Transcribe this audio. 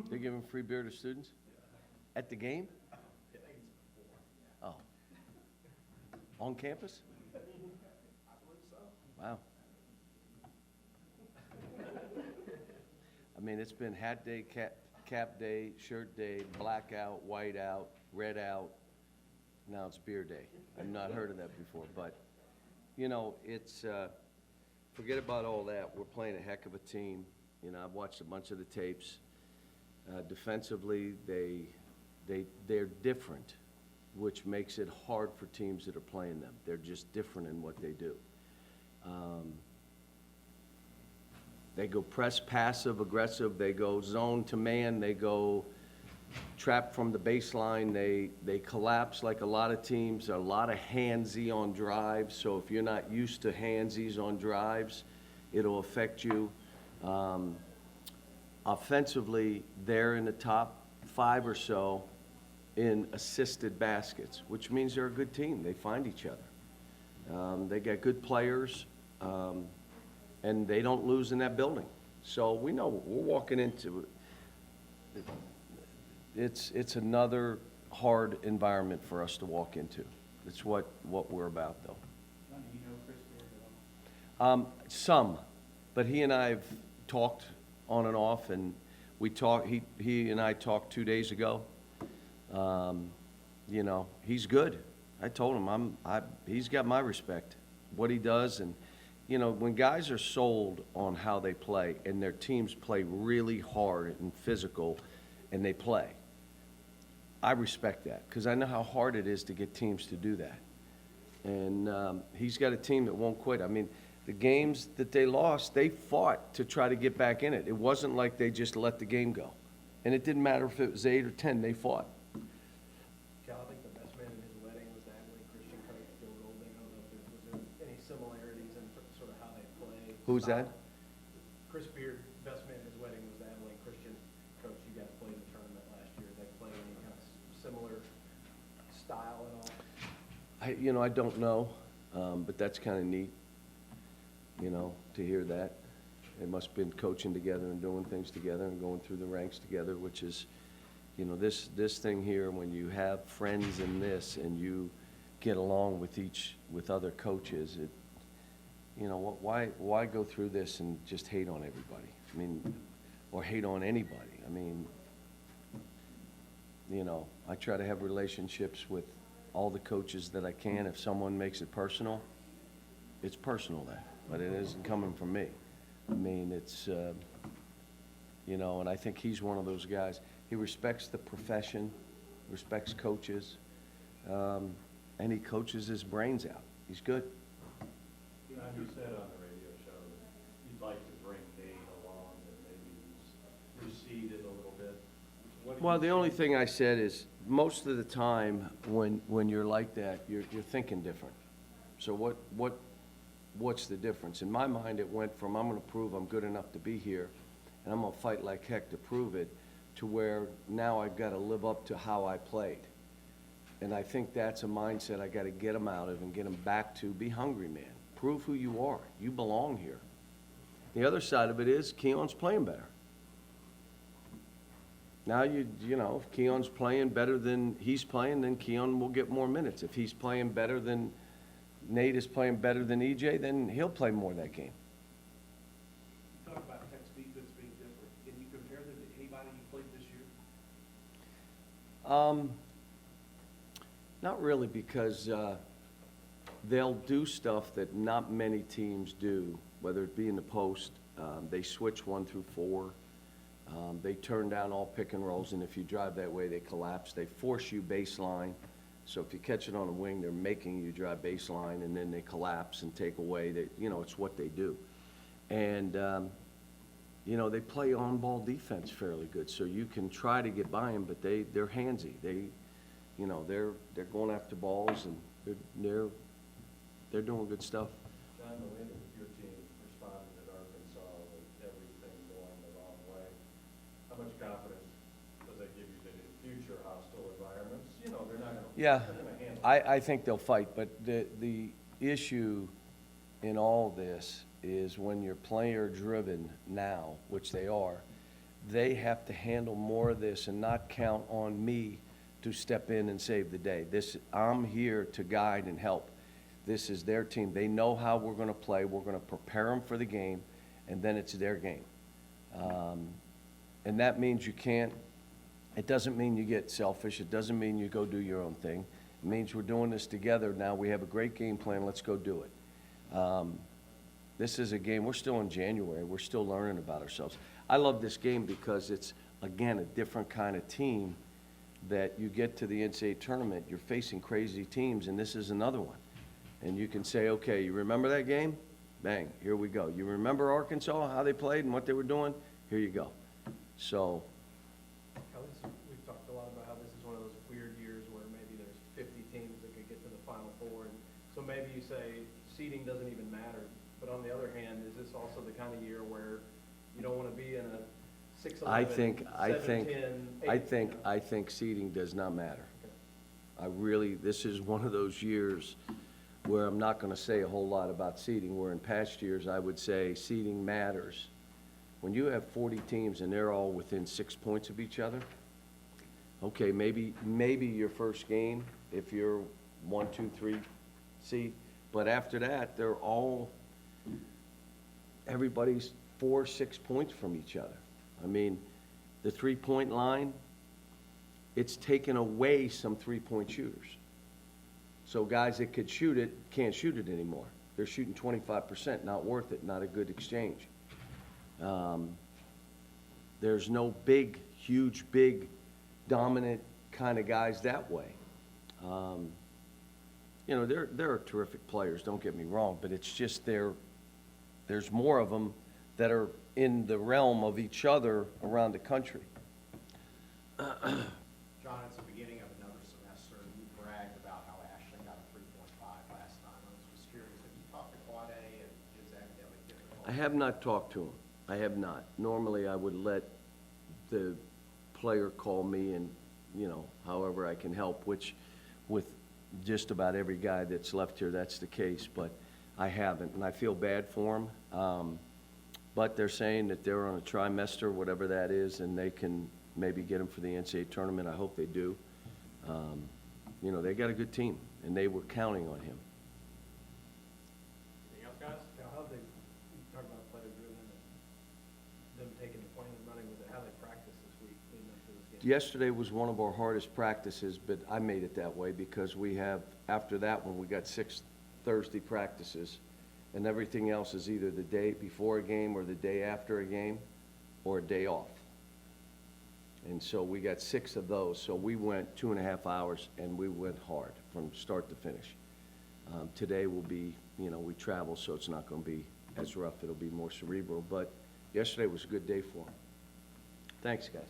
They're giving free beer to students? At the game? Oh. On campus? Wow. I mean, it's been hat day, cap day, shirt day, blackout, white out, red out. Now it's beer day. I've not heard of that before, but, you know, it's, forget about all that. We're playing a heck of a team. You know, I've watched a bunch of the tapes. Defensively, they're different, which makes it hard for teams that are playing them. They're just different in what they do. They go press, passive, aggressive. They go zone to man. They go trap from the baseline. They collapse like a lot of teams. A lot of handsy on drives. So if you're not used to handsies on drives, it'll affect you. Offensively, they're in the top 5 or so in assisted baskets, which means they're a good team. They find each other. They got good players, and they don't lose in that building. So we know we're walking into it. It's another hard environment for us to walk into. It's what we're about, though. Do you know Chris Beard at all? Some, but he and I have talked on and off, and we talked. He and I talked 2 days ago. You know, he's good. I told him he's got my respect. What he does, and you know, when guys are sold on how they play and their teams play really hard and physical, and they play, I respect that because I know how hard it is to get teams to do that. And he's got a team that won't quit. I mean, the games that they lost, they fought to try to get back in it. It wasn't like they just let the game go. And it didn't matter if it was 8 or 10, they fought. Cal, I think the best man in his wedding was the Abilene Christian coach, Joe Golding. I don't know if was there any similarities in sort of how they play. Who's that? Chris Beard, best man in his wedding was the Abilene Christian coach. You guys played in the tournament last year. They play any kind of similar style at all? I don't know, but that's kind of neat, you know, to hear that. They must have been coaching together and doing things together and going through the ranks together, which is, you know, this thing here, when you have friends in this and you get along with other coaches, it, you know, why go through this and just hate on everybody? I mean, or hate on anybody. I mean, you know, I try to have relationships with all the coaches that I can. If someone makes it personal, it's personal then, but it isn't coming from me. I mean, it's, you know, and I think he's one of those guys. He respects the profession, respects coaches, and he coaches his brains out. He's good. You know, you said on the radio show that you'd like to bring Nate along and maybe he's receded a little bit. Well, the only thing I said is most of the time when you're like that, you're thinking different. So what's the difference? In my mind, it went from I'm going to prove I'm good enough to be here, and I'm going to fight like heck to prove it, to where now I've got to live up to how I played. And I think that's a mindset I got to get them out of and get them back to. Be hungry, man. Prove who you are. You belong here. The other side of it is Keon's playing better. Now, you know, if Keon's playing better than he's playing, then Keon will get more minutes. If he's playing better than Nate is playing better than EJ, then he'll play more that game. You talk about Tech's defense being different. Can you compare them to anybody you played this year? Not really, because they'll do stuff that not many teams do, whether it be in the post. They switch 1 through 4. They turn down all pick and rolls, and if you drive that way, they collapse. They force you baseline. So if you catch it on a wing, they're making you drive baseline, and then they collapse and take away. You know, it's what they do. And, you know, they play on-ball defense fairly good, so you can try to get by them, but they're handsy. You know, they're going after balls, and they're doing good stuff. John, the way that your team responded at Arkansas with everything going the wrong way, how much confidence does that give you that in future hostile environments, you know, they're not going to handle it? I think they'll fight, but the issue in all this is when you're player-driven now, which they are, they have to handle more of this and not count on me to step in and save the day. I'm here to guide and help. This is their team. They know how we're gonna play. We're gonna prepare them for the game, and then it's their game. And that means it doesn't mean you get selfish. It doesn't mean you go do your own thing. It means we're doing this together. Now we have a great game plan. Let's go do it. This is a game, we're still in January. We're still learning about ourselves. I love this game because it's, again, a different kind of team that you get to the NCAA tournament. You're facing crazy teams, and this is another one. And you can say, okay, you remember that game? Bang, here we go. You remember Arkansas, how they played and what they were doing? Here you go. So, We've talked a lot about how this is one of those weird years where maybe there's 50 teams that could get to the Final Four. And so maybe you say seeding doesn't even matter. But on the other hand, is this also the kind of year where you don't want to be in a 6-11, I think 7-10, 8, I think seeding does not matter. This is one of those years where I'm not gonna say a whole lot about seeding, where in past years I would say seeding matters. When you have 40 teams and they're all within 6 points of each other, okay, maybe your first game, if you're 1, 2, 3 seed, but after that, everybody's 4, 6 points from each other. I mean, the 3-point line, it's taken away some 3-point shooters. So guys that could shoot it, can't shoot it anymore. They're shooting 25%, not worth it, not a good exchange. There's no huge, dominant kind of guys that way. You know, there are terrific players, don't get me wrong, but it's just there's more of them that are in the realm of each other around the country. John, it's the beginning of another semester, and you bragged about how Ashland got a 3.5 last time. I was just curious, have you talked to Quad A, and is academic difficult? I have not talked to him. I have not. Normally, I would let the player call me and, you know, however I can help, which with just about every guy that's left here, that's the case, but I haven't, and I feel bad for him. But they're saying that they're on a trimester, whatever that is, and they can maybe get him for the NCAA tournament. I hope they do. You know, they got a good team, and they were counting on him. Anything else, guys? Cal, how they, you talk about player driven and them taking the point and running with it, how they practice this week leading up to this game? Yesterday was one of our hardest practices, but I made it that way because we have, after that one, we got 6 Thursday practices, and everything else is either the day before a game or the day after a game or a day off. And so we got 6 of those, so we went 2.5 hours, and we went hard from start to finish. Today will be, you know, we travel, so it's not going to be as rough. It'll be more cerebral, but yesterday was a good day for them. Thanks, guys.